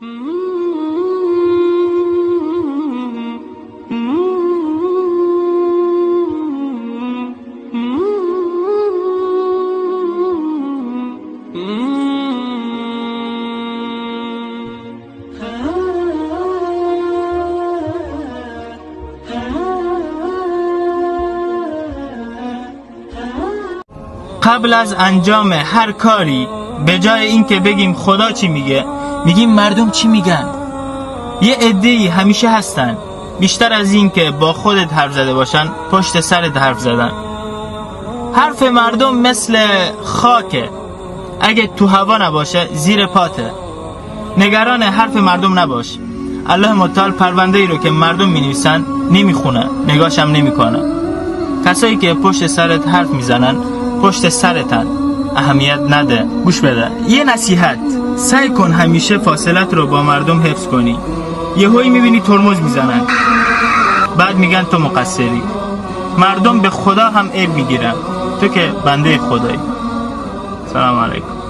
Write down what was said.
قبل از انجام هر کاری به جای اینکه بگیم خدا چی میگه، میگیم مردم چی میگن. یه عده‌ای همیشه هستن بیشتر از این که با خودت حرف زده باشن پشت سرت حرف زدن. حرف مردم مثل خاکه، اگه تو هوا نباشه زیر پاته. نگران حرف مردم نباش. الله متعال پرونده ای رو که مردم مینویسن نمیخونه، نگاشم نمیکنه. کسایی که پشت سرت حرف میزنن پشت سرتن، اهمیت نده. گوش بده، یه نصیحت، سعی کن همیشه فاصلت رو با مردم حفظ کنی. یهویی میبینی ترمز میزنن، بعد میگن تو مقصری. مردم به خدا هم عیب میگیرن، تو که بنده خدایی. سلام علیکم.